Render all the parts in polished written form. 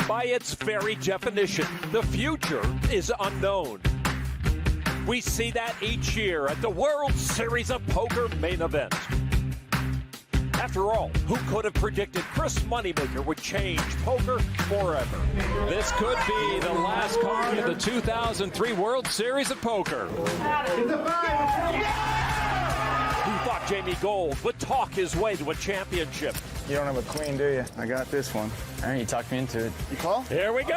By its very definition, the future is unknown. We see that each year at the World Series of Poker Main Event. After all, who could have predicted Chris Moneymaker would change poker forever? This could be the last card of the 2003 World Series of Poker. Who thought Jamie Gold would talk his way to a championship? You don't have a queen, do you? I got this one. All right, you talked me into it. You call? Here we go!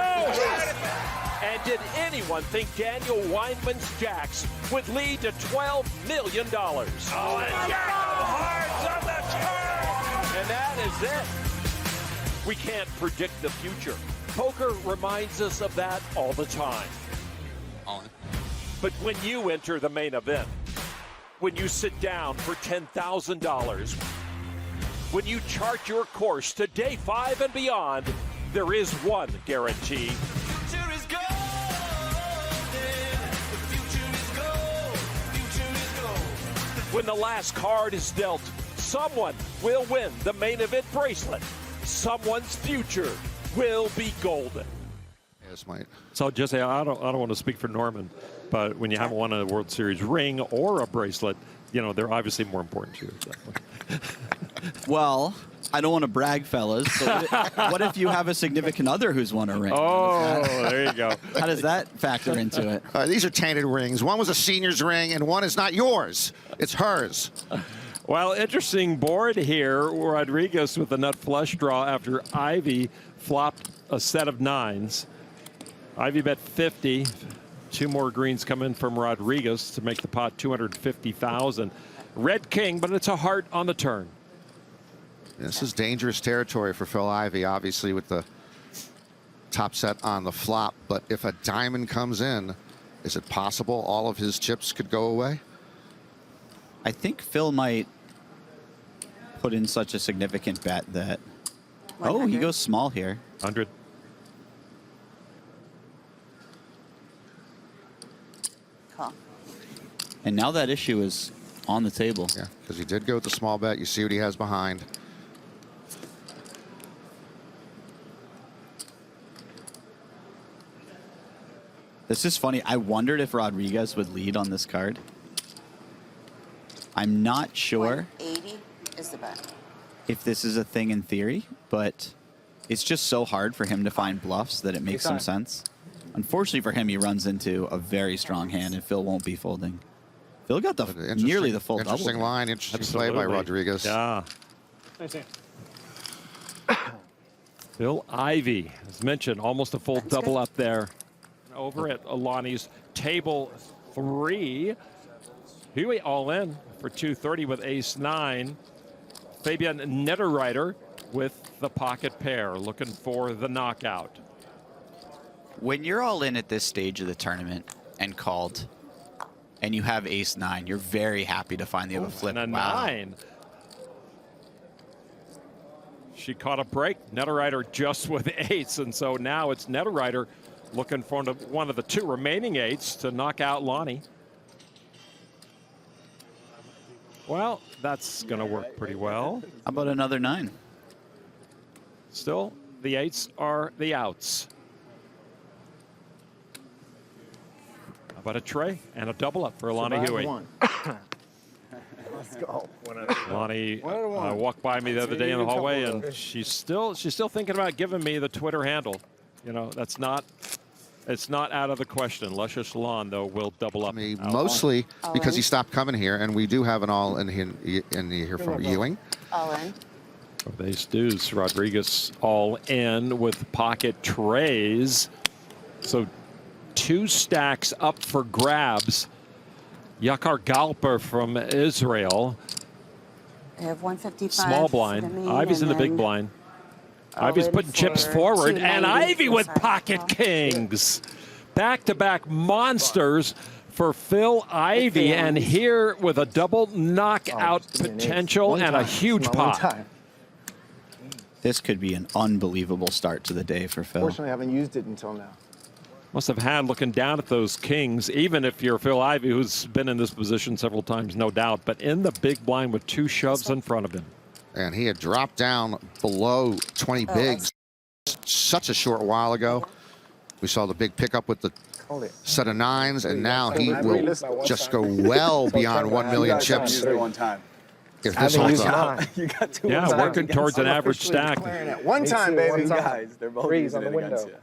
And did anyone think Daniel Weinman's jacks would lead to $12 million? Oh, a jack of hearts on the turn! And that is it. We can't predict the future. Poker reminds us of that all the time. But when you enter the main event, when you sit down for $10,000, when you chart your course to day 5 and beyond, there is one guarantee. When the last card is dealt, someone will win the main event bracelet. Someone's future will be golden. Yes, mate. So, Jesse, I don't want to speak for Norman, but when you haven't won a World Series ring or a bracelet, you know, they're obviously more important to you. Well, I don't want to brag, fellas. But what if you have a significant other who's won a ring? Oh, there you go. How does that factor into it? These are tainted rings. One was a senior's ring, and one is not yours. It's hers. Well, interesting board here. Rodriguez with a nut flush draw after Ivey flopped a set of 9s. Ivey bet 50. 2 more greens come in from Rodriguez to make the pot 250,000. Red king, but it's a heart on the turn. This is dangerous territory for Phil Ivey, obviously, with the top set on the flop. But if a diamond comes in, is it possible all of his chips could go away? I think Phil might put in such a significant bet that... 100. Oh, he goes small here. 100. Call. And now that issue is on the table. Yeah, because he did go with the small bet. You see what he has behind. This is funny. I wondered if Rodriguez would lead on this card. I'm not sure 180 is the bet. if this is a thing in theory, but it's just so hard for him to find bluffs that it makes some sense. Unfortunately for him, he runs into a very strong hand, and Phil won't be folding. Phil got the nearly the full double. Interesting line, interesting play by Rodriguez. Yeah. Phil Ivey, as mentioned, almost a full double up there. Over at Alani's table 3. Huey all in for 230 with ace-9. Fabian Netterreiter with the pocket pair, looking for the knockout. When you're all in at this stage of the tournament and called, and you have ace-9, you're very happy to find the other flip. And a 9. She caught a break. Netterreiter just with 8s, and so now it's Netterreiter looking for one of the 2 remaining 8s to knock out Lonnie. Well, that's going to work pretty well. How about another 9? Still, the 8s are the outs. How about a tray and a double up for Lonnie Huey? Let's go. Lonnie walked by me the other day in the hallway, and she's still thinking about giving me the Twitter handle. You know, it's not out of the question. Luscious Lawn, though, will double up. Mostly because he stopped coming here, and we do have an all in here from Ewing. All in. Ace deuce. Rodriguez all in with pocket trays. So 2 stacks up for grabs. Yakar Galper from Israel. I have 155. Small blind. Ivey's in the big blind. Ivey's putting chips forward, and Ivey with pocket kings. Back-to-back monsters for Phil Ivey, and here with a double knockout potential and a huge pot. This could be an unbelievable start to the day for Phil. Fortunately, I haven't used it until now. Must have had looking down at those kings, even if you're Phil Ivey, who's been in this position several times, no doubt, but in the big blind with 2 shoves in front of him. And he had dropped down below 20 bigs. such a short while ago. We saw the big pickup with the Hold it. set of nines, and now he will just go well beyond 1 million chips One time. if this holds up. You got two. Yeah, working towards an average stack. One time, baby. One time. Guys, they're both Freeze using on the it against window.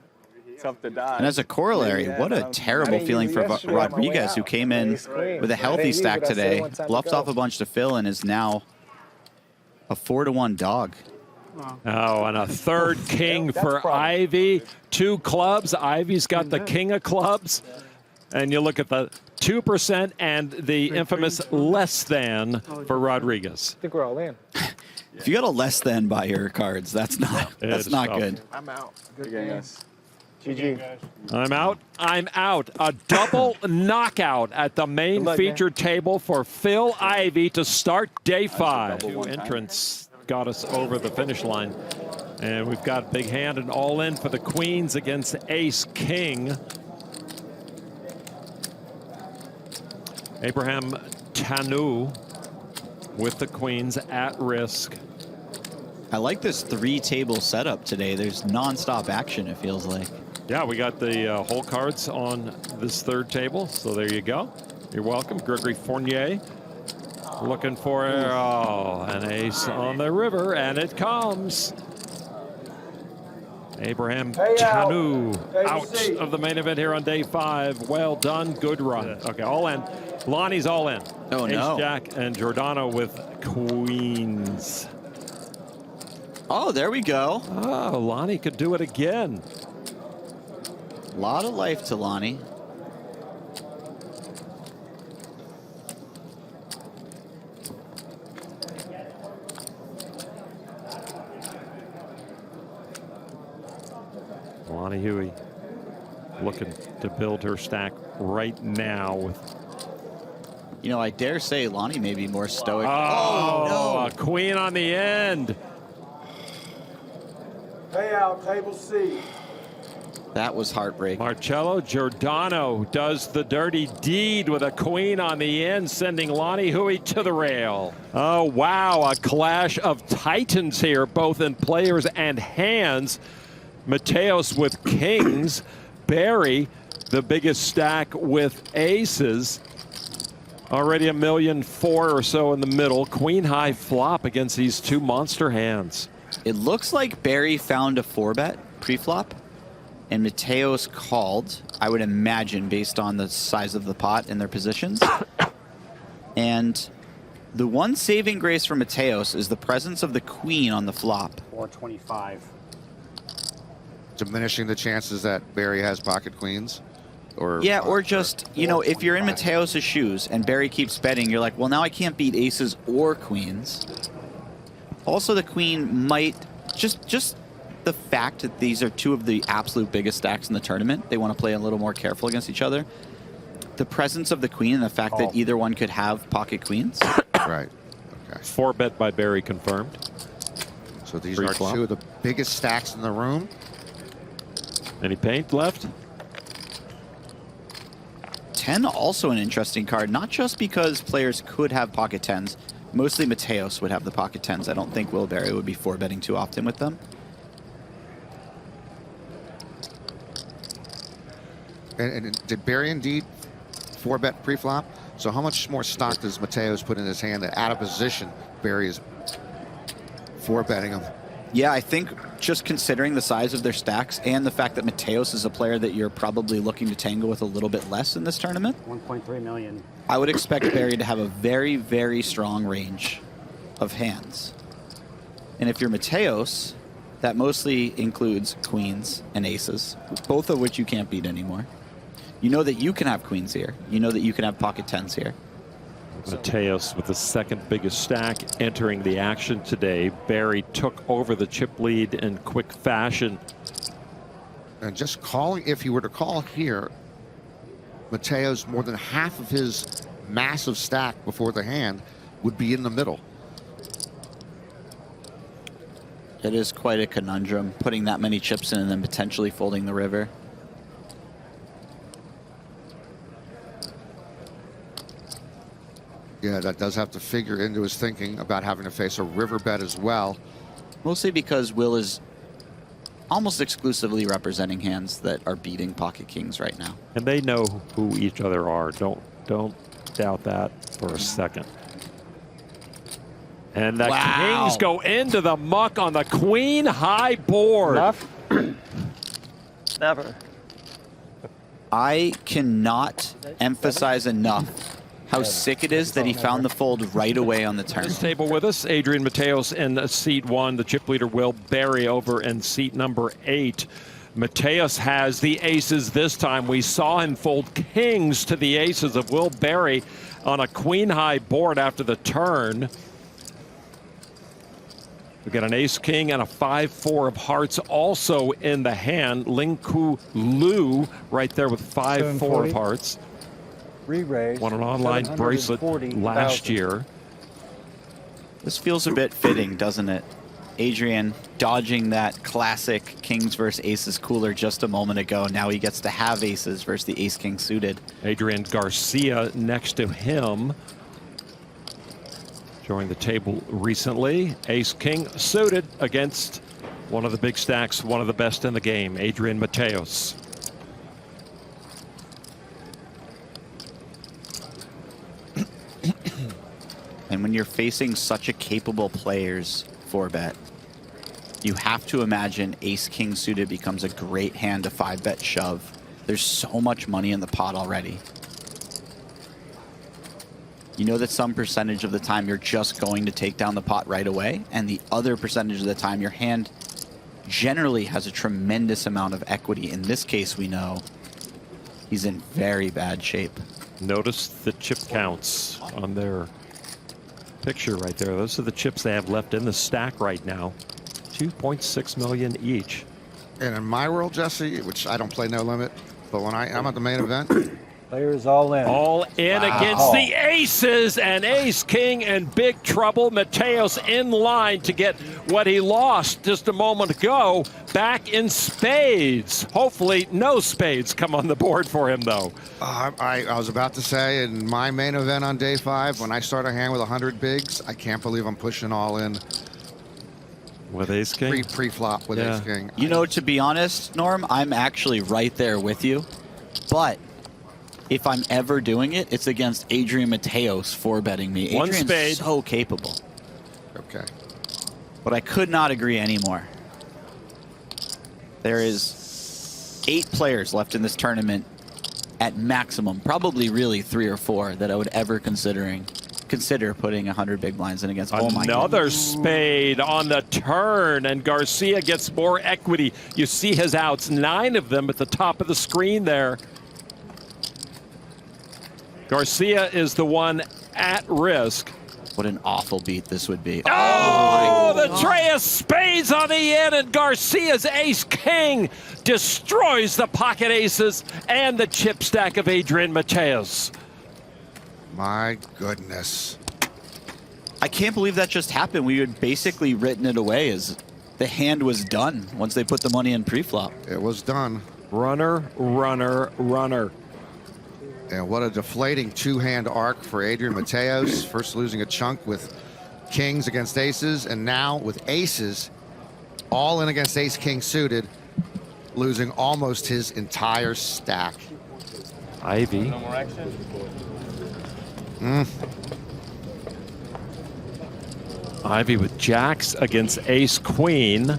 you. Tough to die. And as a corollary, what a terrible feeling for Rodriguez, who came in with a healthy stack today, bluffed off a bunch to Phil, and is now a 4-to-1 dog. Oh, and a third king for Ivey. 2 clubs. Ivey's got the king of clubs. And you look at the 2% and the infamous less than for Rodriguez. I think we're all in. If you got a less than by your cards, that's not is not tough. good. I'm out. Good Okay, game. guys. GG. I'm out. I'm out. A double knockout at the main luck, featured table for Phil Ivey to start day 5. double 2 one time. entrants got us over the finish line. And we've got big hand and all in for the queens against ace king. Abraham Tanu with the queens at risk. I like this 3-table setup today. There's nonstop action, it feels like. Yeah, we got the hole cards on this 3rd table, so there you go. You're welcome. Gregory Fournier looking for an ace on the river, and it comes. Abraham Tanu out of the main event here on day 5. Well done. Good run. Okay, all in. Lonnie's all in. Oh, Ace no. Jack and Giordano with queens. Oh, there we go. Oh, Lonnie could do it again. A lot of life to Lonnie. Lonnie Huey looking to build her stack right now with You know, I dare say Lonnie may be more stoic. a queen on the end. Payout, table C. That was heartbreak. Marcello Giordano does the dirty deed with a queen on the end, sending Lonnie Huey to the rail. Oh, wow, a clash of titans here, both in players and hands. Mateos with kings. Barry, the biggest stack with aces. Already $1.4 million or so in the middle. Queen high flop against these 2 monster hands. It looks like Barry found a 4-bet pre-flop, and Mateos called, I would imagine, based on the size of the pot and their positions. And the one saving grace for Mateos is the presence of the queen on the flop. 425. Diminishing the chances that Barry has pocket queens? Or just, you know, if you're in Mateos' shoes and Barry keeps betting, you're like, well, now I can't beat aces or queens. Also, the queen might, just the fact that these are 2 of the absolute biggest stacks in the tournament, they want to play a little more careful against each other. The presence of the queen and the fact that either one could have pocket queens. Right. Okay. 4-bet by Barry confirmed. So these Free are flop. 2 of the biggest stacks in the room. Any paint left? 10, also an interesting card, not just because players could have pocket 10s. Mostly Mateos would have the pocket 10s. I don't think Will Barry would be 4-betting too often with them. And did Barry indeed 4-bet pre-flop? So how much more stock does Mateos put in his hand that out of position Barry is 4-betting him? Yeah, I think just considering the size of their stacks and the fact that Mateos is a player that you're probably looking to tangle with a little bit less in this tournament, 1.3 million. I would expect Barry to have a very, very strong range of hands. And if you're Mateos, that mostly includes queens and aces, both of which you can't beat anymore. You know that you can have queens here. You know that you can have pocket 10s here. Mateos with the 2nd biggest stack entering the action today. Barry took over the chip lead in quick fashion. And just calling, if he were to call here, Mateos, more than half of his massive stack before the hand would be in the middle. It is quite a conundrum, putting that many chips in and then potentially folding the river. Yeah, that does have to figure into his thinking about having to face a river bet as well. Mostly because Will is almost exclusively representing hands that are beating pocket kings right now. And they know who each other are. Don't doubt that for a second. And the kings go into the muck on the queen high board. Enough? Never. I cannot emphasize enough how sick it is that he found the fold right away on the turn. This table with us, Adrian Mateos in seat 1, the chip leader Will Barry over in seat number 8. Mateos has the aces this time. We saw him fold kings to the aces of Will Barry on a queen high board after the turn. We got an ace king and a 5-4 of hearts also in the hand. Ling Ku Lu right there with 5-4 of hearts. Re-raise. Won an online bracelet last year. This feels a bit fitting, doesn't it? Adrian dodging that classic kings versus aces cooler just a moment ago. Now he gets to have aces versus the ace king suited. Adrian Garcia next to him. Joined the table recently. Ace king suited against one of the big stacks, one of the best in the game, Adrian Mateos. And when you're facing such a capable player's 4-bet, you have to imagine ace king suited becomes a great hand to 5-bet shove. There's so much money in the pot already. You know that some percentage of the time you're just going to take down the pot right away, and the other percentage of the time your hand generally has a tremendous amount of equity. In this case, we know he's in very bad shape. Notice the chip counts on their picture right there. Those are the chips they have left in the stack right now. 2.6 million each. And in my world, Jesse, which I don't play no limit, but when I'm at the main event, Players all in. All in against the aces, and ace king in big trouble. Mateos in line to get what he lost just a moment ago back in spades. Hopefully no spades come on the board for him though. I was about to say, in my main event on day 5, when I start a hand with 100 bigs, I can't believe I'm pushing all in. With ace king? Pre-flop with ace king. You know, to be honest, Norm, I'm actually right there with you. But if I'm ever doing it, it's against Adrian Mateos for betting me. One Adrian's spade. so capable. Okay. But I could not agree anymore. There is 8 players left in this tournament at maximum, probably really 3 or 4 that I would ever consider putting 100 big blinds in against. Oh my Another goodness. spade on the turn, and Garcia gets more equity. You see his outs, 9 of them at the top of the screen there. Garcia is the one at risk. What an awful beat this would be. Oh, the tray of spades on the end, and Garcia's ace king destroys the pocket aces and the chip stack of Adrian Mateos. My goodness. I can't believe that just happened. We had basically written it away as the hand was done once they put the money in pre-flop. It was done. Runner, runner, runner. And what a deflating 2-hand arc for Adrian Mateos. First losing a chunk with kings against aces, and now with aces all in against ace king suited, losing almost his entire stack. Ivey. Ivey with jacks against ace queen.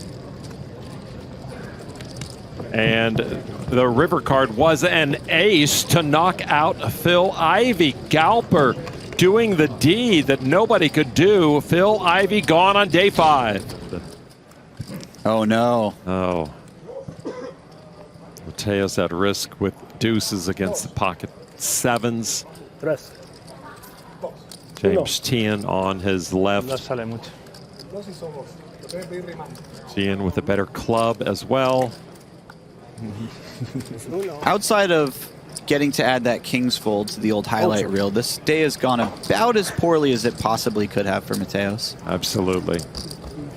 And the river card was an ace to knock out Phil Ivey. Galper doing the deed that nobody could do. Phil Ivey gone on day 5. Oh no. Oh. Mateos at risk with deuces against the pocket 7s. Tres. James Tian on his No left. sale mucho. Tian with a better club as well. Outside of getting to add that king's fold to the old highlight reel, this day has gone about as poorly as it possibly could have for Mateos. Absolutely.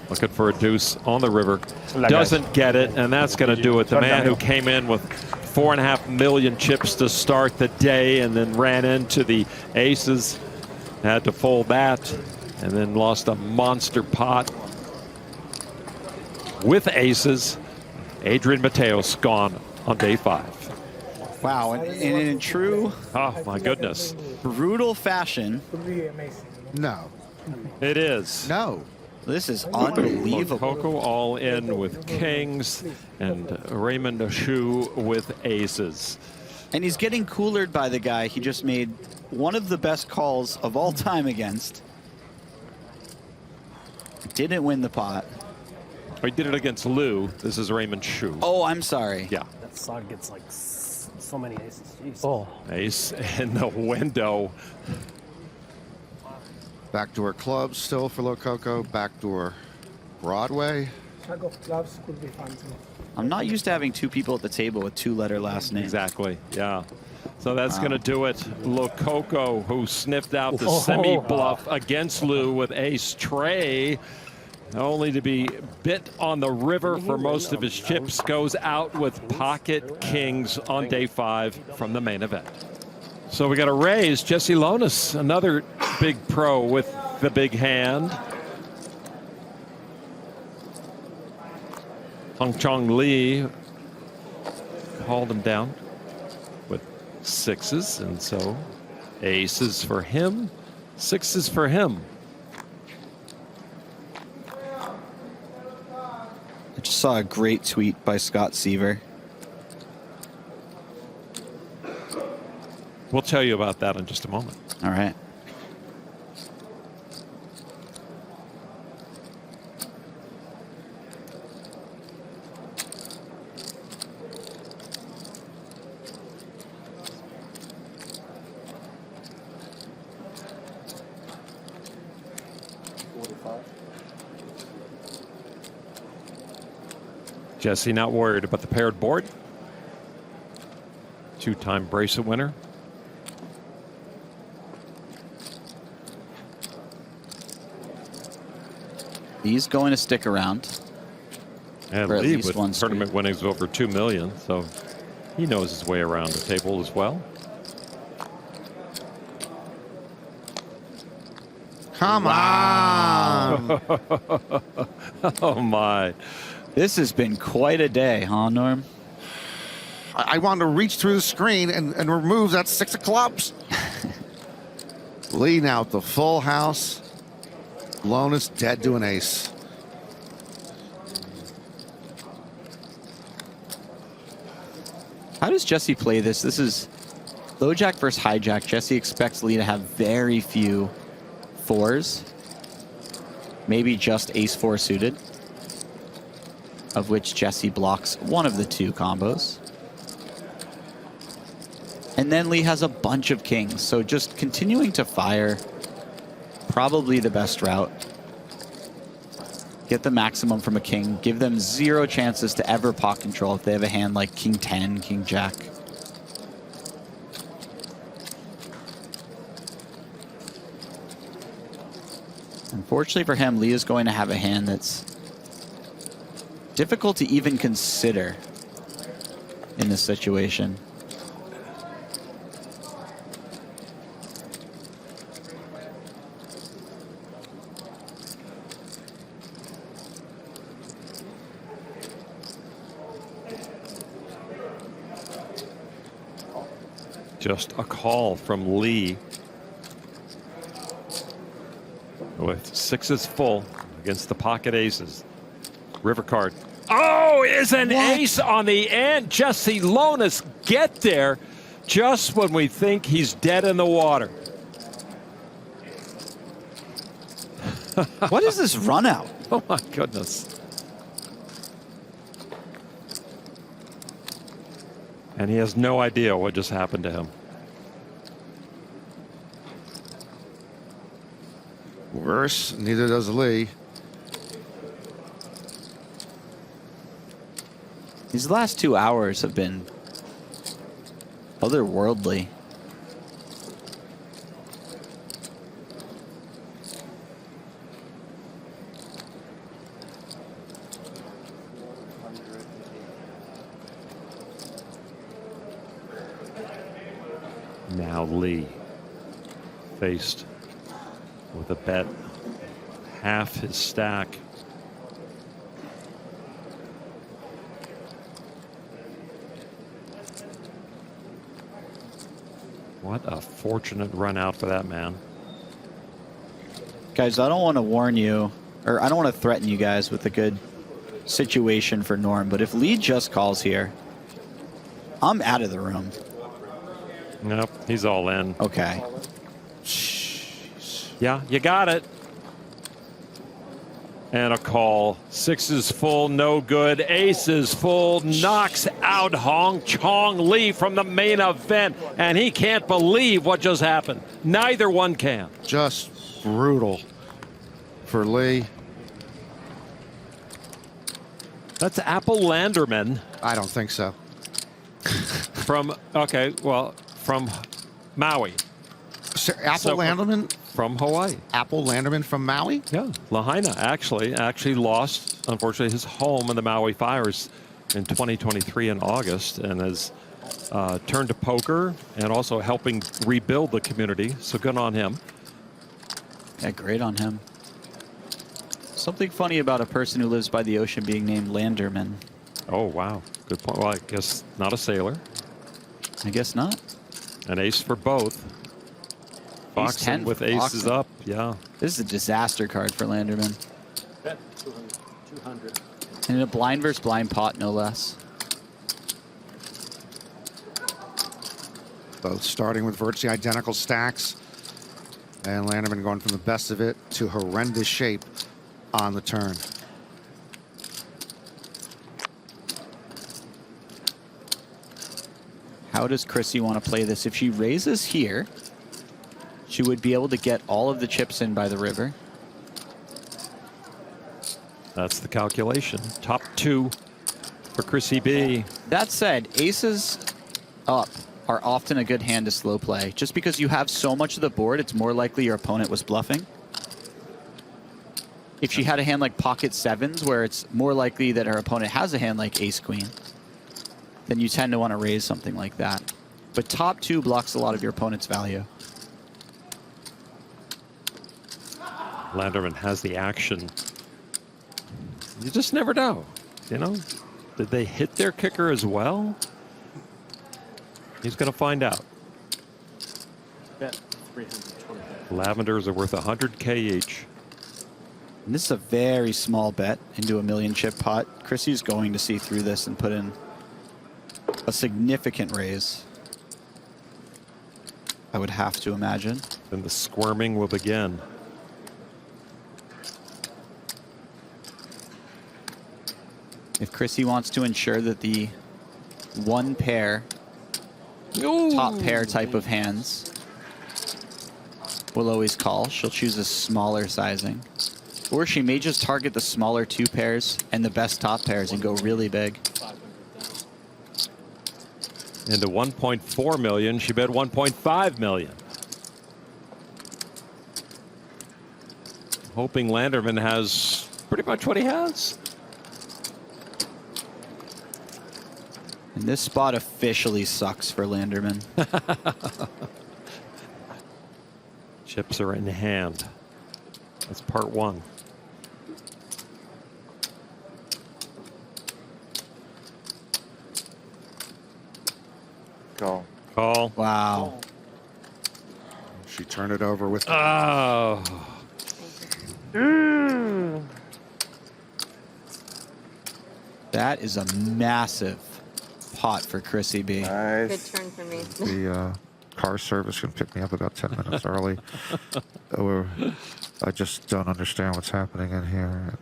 Looking for a deuce on the river. Doesn't get it, and that's going to do it. The man who came in with 4.5 million chips to start the day and then ran into the aces, had to fold that, and then lost a monster pot with aces. Adrian Mateos gone on day 5. Wow, and in true Oh my goodness. brutal fashion, No. It is. No. this is unbelievable. PokerGO all in with kings and Raymond Shu with aces. And he's getting coolered by the guy he just made one of the best calls of all time against. Didn't win the pot. He did it against Lou. This is Raymond Shu. Oh, I'm sorry. Yeah. That slug gets like so many aces. Jeez. Oh, Ace in the window. Backdoor clubs still for Lococo. Backdoor Broadway. Jack of clubs could be fun too. I'm not used to having two people at the table with two-letter last names. Exactly, yeah. So that's going to do it. Lococo, who sniffed out the Whoa. semi-bluff against Lou with ace tray, only to be bit on the river for most of his chips, goes out with pocket kings on day 5 from the main event. So we got a raise. Jesse Lonis, another big pro with the big hand. Hong Chong Lee called him down with 6s, and so aces for him, 6s for him. I just saw a great tweet by Scott Seaver. We'll tell you about that in just a moment. All right. Jesse not worried about the paired board. 2-time bracelet winner. He's going to stick around. And For at Lee least with one tournament winnings over 2 million, so he knows his way around the table as well. Come on. Oh my. This has been quite a day, huh, Norm? I wanted to reach through the screen and remove that 6 of clubs. Lee now at the full house. Lonis dead to an ace. How does Jesse play this? This is low jack versus hijack. Jesse expects Lee to have very few 4s. Maybe just ace-4 suited, of which Jesse blocks one of the 2 combos. And then Lee has a bunch of kings, so just continuing to fire, probably the best route. Get the maximum from a king, give them 0 chances to ever pot control if they have a hand like king 10, king jack. Unfortunately for him, Lee is going to have a hand that's difficult to even consider in this situation. Just a call from Lee. With 6s full against the pocket aces. River card. Oh, is an ace on the end. Jesse Lonis get there just when we think he's dead in the water. What is this run out? Oh my goodness. And he has no idea what just happened to him. Worse, neither does Lee. These last 2 hours have been otherworldly. Now Lee faced with a bet half his stack. What a fortunate run out for that man. Guys, I don't want to warn you, or I don't want to threaten you guys with a good situation for Norm, but if Lee just calls here, I'm out of the room. Nope, he's all in. Okay. Yeah, you got it. And a call. 6 is full, no good. Ace is full, knocks out Hong Chong Lee from the main event. And he can't believe what just happened. Neither one can. Just brutal for Lee. That's Apple Landerman. I don't think so. From Maui. Apple Landerman? From Hawaii. Apple Landerman from Maui? Yeah, Lahaina actually lost, unfortunately, his home in the Maui fires in 2023 in August, and has turned to poker and also helping rebuild the community. So good on him. Yeah, great on him. Something funny about a person who lives by the ocean being named Landerman. Oh, wow. Good point. Well, I guess not a sailor. I guess not. An ace for both. Ace 10 with for aces Foxen. up. Yeah. This is a disaster card for Landerman. Bet 200. And in a blind versus blind pot, no less. Both starting with virtually identical stacks. And Landerman going from the best of it to horrendous shape on the turn. How does Chrissy want to play this? If she raises here, she would be able to get all of the chips in by the river. That's the calculation. Top 2 for Chrissy B. That said, aces up are often a good hand to slow play. Just because you have so much of the board, it's more likely your opponent was bluffing. If she had a hand like pocket sevens, where it's more likely that her opponent has a hand like ace queen, then you tend to want to raise something like that. But top 2 blocks a lot of your opponent's value. Landerman has the action. You just never know, you know? Did they hit their kicker as well? He's going to find out. Bet 320. Lavenders are worth 100K each. And this is a very small bet into a 1,000,000 chip pot. Chrissy's going to see through this and put in a significant raise, I would have to imagine. Then the squirming will begin. If Chrissy wants to ensure that the one pair, top pair type of hands will always call, she'll choose a smaller sizing. Or she may just target the smaller 2 pairs and the best top pairs and go really big. Into 1.4 million, she bet 1.5 million. Hoping Landerman has pretty much what he has. And this spot officially sucks for Landerman. Chips are in hand. That's part 1. Call. Call. Wow. She turned it over with. Oh. That is a massive pot for Chrissy B. Good Nice. turn for me. The car service can pick me up about 10 minutes early. I just don't understand what's happening in here.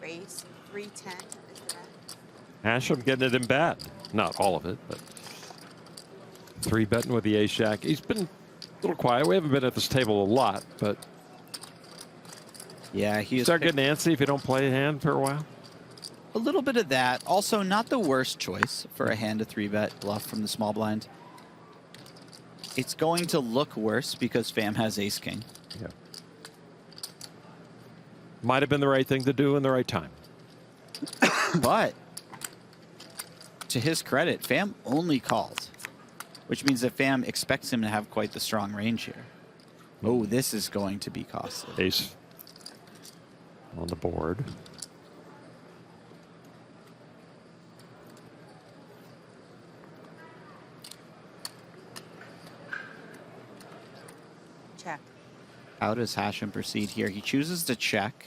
Raise 310 is the bet. Hashem getting it in bad. Not all of it, but 3 betting with the ace jack. He's been a little quiet. We haven't been at this table a lot, but Yeah, he is start getting antsy if you don't play a hand for a while. a little bit of that. Also, not the worst choice for a hand to 3-bet bluff from the small blind. It's going to look worse because Fam has ace king. Yeah. Might have been the right thing to do in the right time. But to his credit, Fam only called, which means that Fam expects him to have quite the strong range here. Oh, this is going to be costly. Ace on the board. Check. How does Hashem proceed here? He chooses to check,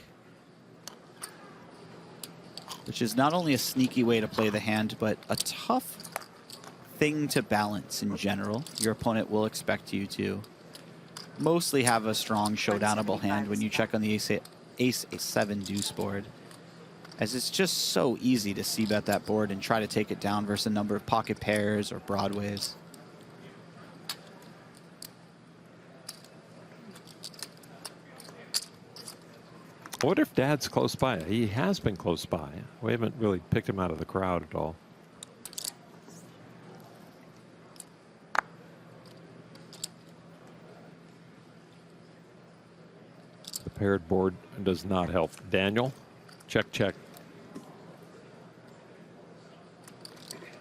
which is not only a sneaky way to play the hand, but a tough thing to balance in general. Your opponent will expect you to mostly have a strong showdownable hand when you check on the ace-7 deuce board, as it's just so easy to c-bet that board and try to take it down versus a number of pocket pairs or broadways. I wonder if Dad's close by. He has been close by. We haven't really picked him out of the crowd at all. The paired board does not help. Daniel, check, check.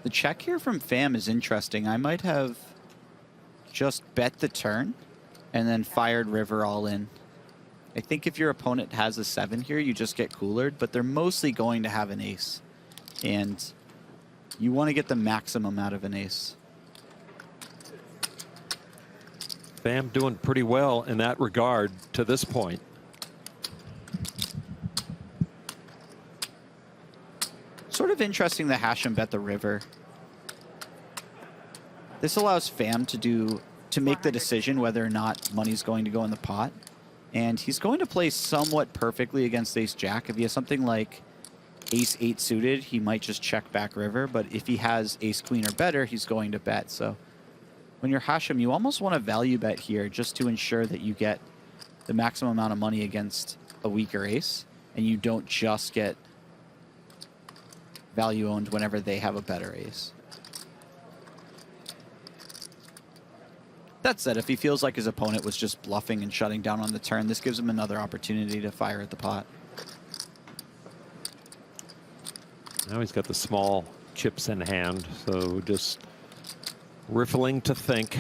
The check here from Pham is interesting. I might have just bet the turn and then fired river all in. I think if your opponent has a 7 here, you just get coolered, but they're mostly going to have an ace. And you want to get the maximum out of an ace. Pham doing pretty well in that regard to this point. Sort of interesting that Hashem bet the river. This allows Pham to make the decision whether or not money's going to go in the pot. And he's going to play somewhat perfectly against ace-jack. If he has something like ace-8 suited, he might just check back river. But if he has ace-queen or better, he's going to bet. So when you're Hashem, you almost want to value bet here just to ensure that you get the maximum amount of money against a weaker ace, and you don't just get value owned whenever they have a better ace. That said, if he feels like his opponent was just bluffing and shutting down on the turn, this gives him another opportunity to fire at the pot. Now he's got the small chips in hand, so just riffling to think.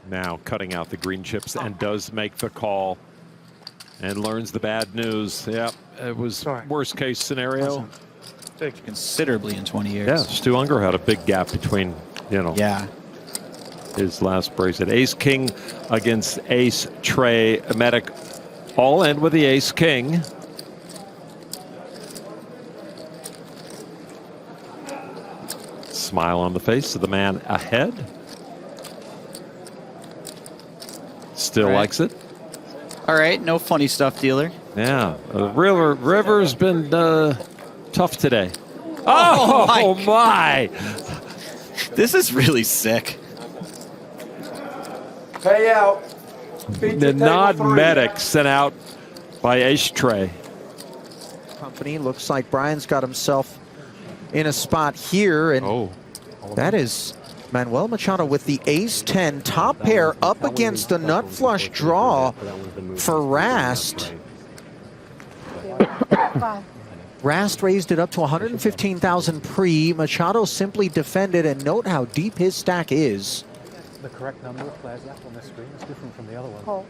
Now cutting out the green chips and does make the call and learns the bad news. Yeah, it was worst case scenario. Considerably in 20 years. Yeah, Stu Unger had a big gap between, Yeah. his last bracelet. Ace King against Ace Trey. Medic all in with the Ace King. Smile on the face of the man ahead. Still likes it. All right, no funny stuff, dealer. Yeah, River's been tough today. Oh, Oh my! This is really sick. Pay out. The nod medic sent out by Ace Trey. Company looks like Brian's got himself in a spot here, and that is Manuel Machado with the ace-10 top pair up against the nut flush draw for Rast. Rast raised it up to 115,000 pre. Machado simply defended, and note how deep his stack is. The correct number of players left on the screen is different from the other one.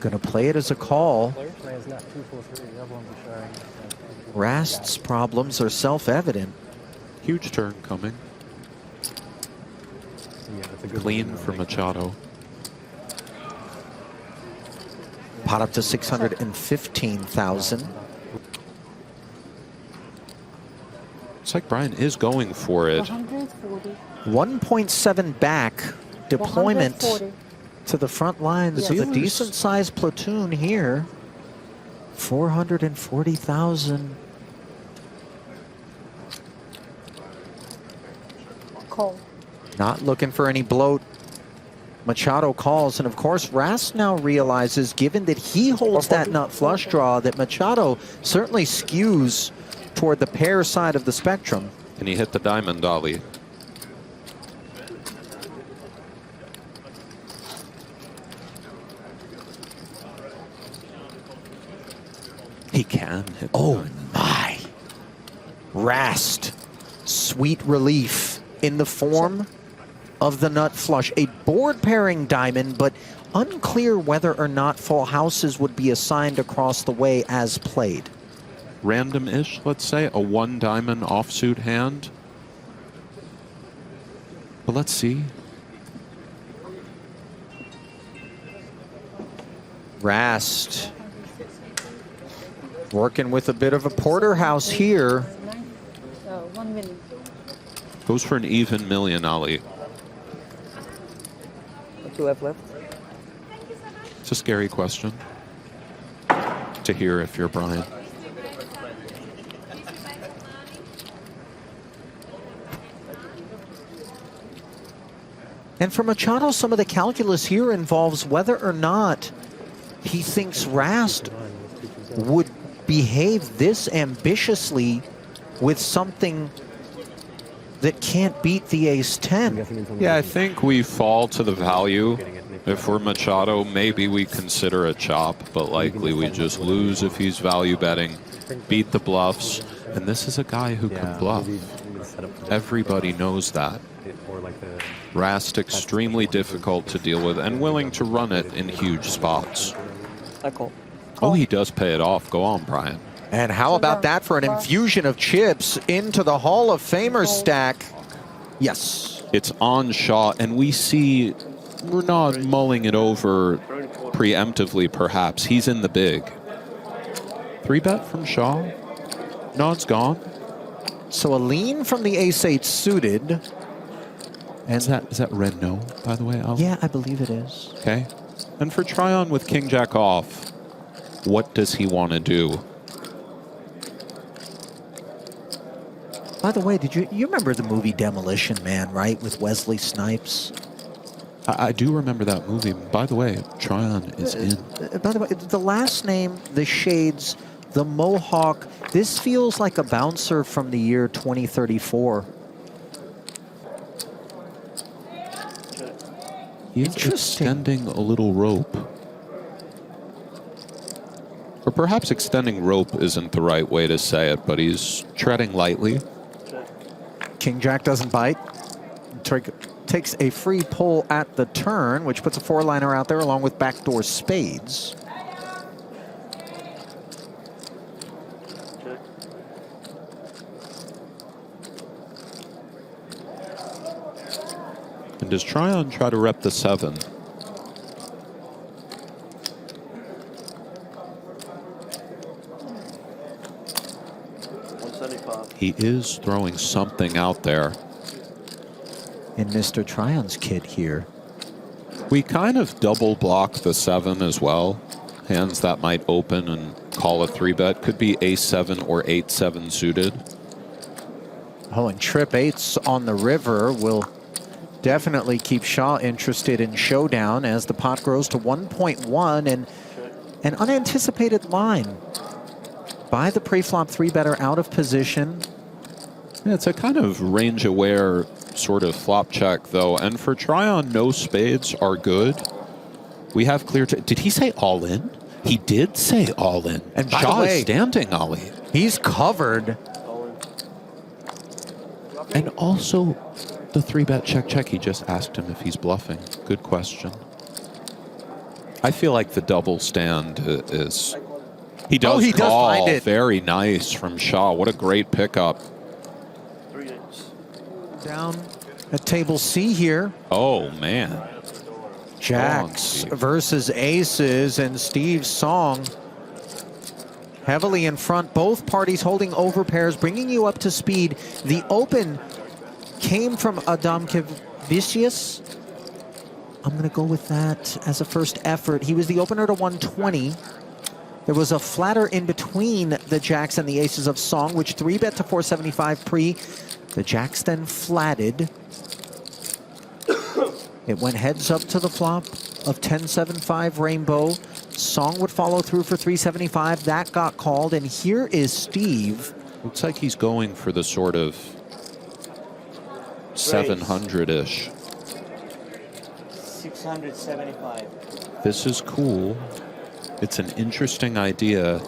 Gonna play it as a call. Players left 2, 4, 3. The other ones are showing. Rast's problems are self-evident. Huge turn coming. Clean for Machado. Pot up to 615,000. Looks like Brian is going for it. 1.7 back. Deployment to the front lines of a decent-sized platoon here. 440,000. Call. Not looking for any bloat. Machado calls, and of course Rast now realizes, given that he holds that nut flush draw, that Machado certainly skews toward the pair side of the spectrum. And he hit the diamond dolly. He can hit. Oh my. Rast sweet relief in the form of the nut flush. A board pairing diamond, but unclear whether or not full houses would be assigned across the way as played. Random-ish, let's say, a 1 diamond offsuit hand. But let's see. Rast working with a bit of a porterhouse here. 1 million. Goes for an even million, Ali. What do you have left? It's a scary question to hear if you're Brian. And for Machado, some of the calculus here involves whether or not he thinks Rast would behave this ambitiously with something that can't beat the ace-10. Yeah, I think we fall to the value. If we're Machado, maybe we consider a chop, but likely we just lose if he's value betting, beat the bluffs. And this is a guy who can bluff. Everybody knows that. Rast extremely difficult to deal with and willing to run it in huge spots. Oh, he does pay it off. Go on, Brian. And how about that for an infusion of chips into the Hall of Famer stack? Yes. It's on Shaw, and we see we're not mulling it over preemptively, perhaps. He's in the big. 3-bet from Shaw. No, it's gone. So a lean from the ace-8 suited. And is that red no, by the way, Ali? Yeah, I believe it is. Okay. And for Tryon with King-Jack off, what does he want to do? By the way, you remember the movie Demolition Man, right, with Wesley Snipes? I do remember that movie. By the way, Tryon is in. By the way, the last name, the shades, the mohawk, this feels like a bouncer from the year 2034. He's extending a little rope. Or perhaps extending rope isn't the right way to say it, but he's treading lightly. King-Jack doesn't bite. Takes a free pull at the turn, which puts a 4-liner out there along with backdoor spades. And does Tryon try to rep the 7? He is throwing something out there. In Mr. Tryon's kit here. We kind of double block the 7 as well. Hands that might open and call a 3-bet. Could be ace-7 or 8-7 suited. Oh, and trip 8s on the river will definitely keep Shaw interested in showdown as the pot grows to 1.1 and an unanticipated line by the pre-flop 3-better out of position. Yeah, it's a kind of range-aware sort of flop check, though. And for Tryon, no spades are good. We have clear... Did he say all in? He did say all in. And by Shaw the way, is standing, Ali. He's covered. And also, the 3-bet check. He just asked him if he's bluffing. Good question. I feel like the double stand is... He does he call. does find it. Very nice from Shaw. What a great pickup. Down at table C here. Oh, man. Jacks versus aces, and Steve's Song heavily in front. Both parties holding over pairs, bringing you up to speed. The open came from Adam Kivicius. I'm going to go with that as a first effort. He was the opener to 120. There was a flatter in between the jacks and the aces of Song, which 3-bet to 475 pre. The jacks then flatted. It went heads up to the flop of 10-7-5 rainbow. Song would follow through for 375. That got called, and here is Steve. Looks like he's going for the sort of 700-ish. 675. This is cool. It's an interesting idea.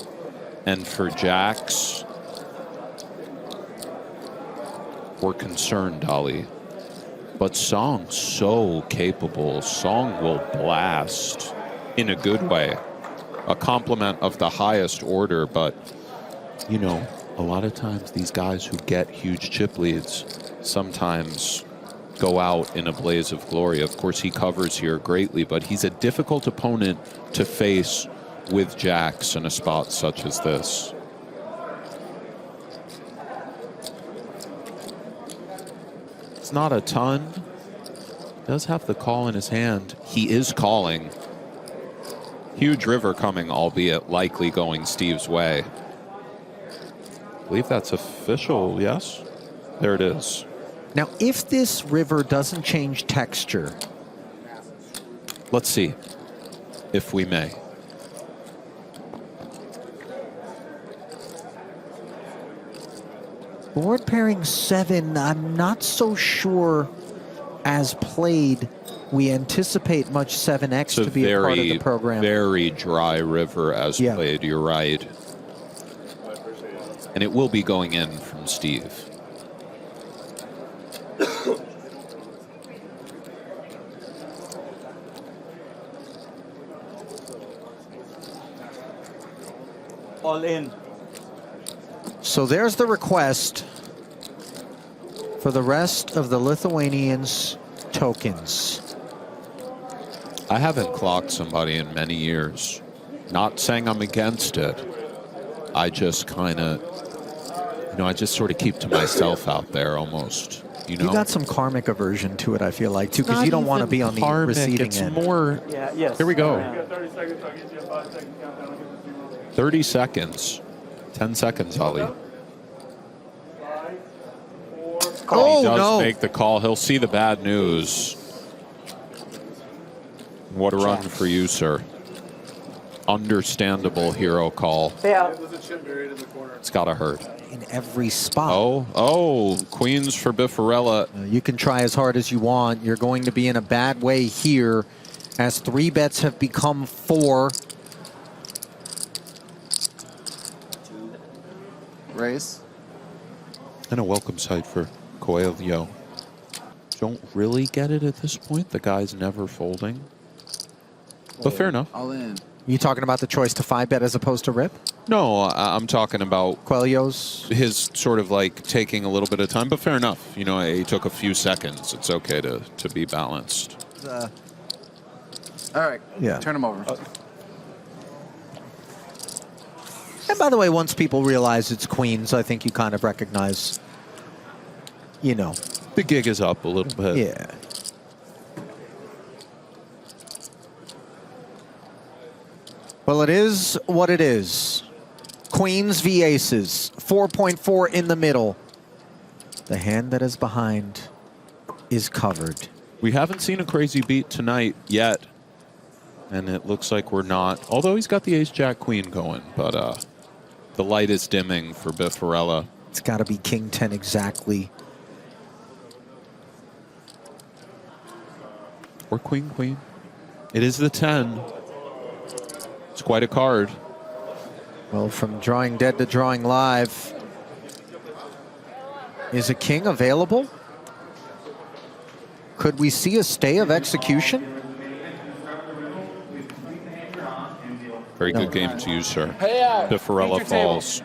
And for jacks, we're concerned, Ali. But Song's so capable. Song will blast in a good way. A compliment of the highest order, but, you know, a lot of times these guys who get huge chip leads sometimes go out in a blaze of glory. Of course, he covers here greatly, but he's a difficult opponent to face with jacks in a spot such as this. It's not a ton. Does have the call in his hand. He is calling. Huge river coming, albeit likely going Steve's way. I believe that's official, yes? There it is. Now, if this river doesn't change texture. Let's see, if we may. Board pairing 7, I'm not so sure as played we anticipate much 7X to be a part of the program. Very dry river as played, you're right. And it will be going in from Steve. All in. So there's the request for the rest of the Lithuanians' tokens. I haven't clocked somebody in many years. Not saying I'm against it. I just kind of, you know, I just sort of keep to myself out there almost. You know? You got some karmic aversion to it, I feel like, too, because you don't want to be on the receiving end. It's more. Yeah, yes. Here we go. Yeah. 30 seconds. 10 seconds, Ali. Oh, he does no. make the call. He'll see the bad news. What a run for you, sir. Understandable hero call. Yeah. It's got to hurt. In every spot. Oh, queens for Biffarella. You can try as hard as you want. You're going to be in a bad way here as 3 bets have become 4. Race. And a welcome sight for Coelho. Don't really get it at this point. The guy's never folding. But fair enough. All in. You talking about the choice to 5-bet as opposed to rip? No, I'm talking about Coelho's. His sort of like taking a little bit of time, but fair enough. You know, he took a few seconds. It's okay to be balanced. All right. Yeah. Turn him over. And by the way, once people realize it's queens, I think you kind of recognize, you know. The gig is up a little bit. Yeah. Well, it is what it is. Queens v aces. 4.4 in the middle. The hand that is behind is covered. We haven't seen a crazy beat tonight yet. And it looks like we're not. Although he's got the ace-jack-queen going. But the light is dimming for Biffarella. It's got to be king 10 exactly. Or queen-queen. It is the 10. It's quite a card. Well, from drawing dead to drawing live. Is a king available? Could we see a stay of execution? Very good game to you, sir. Hey, Biffarella falls.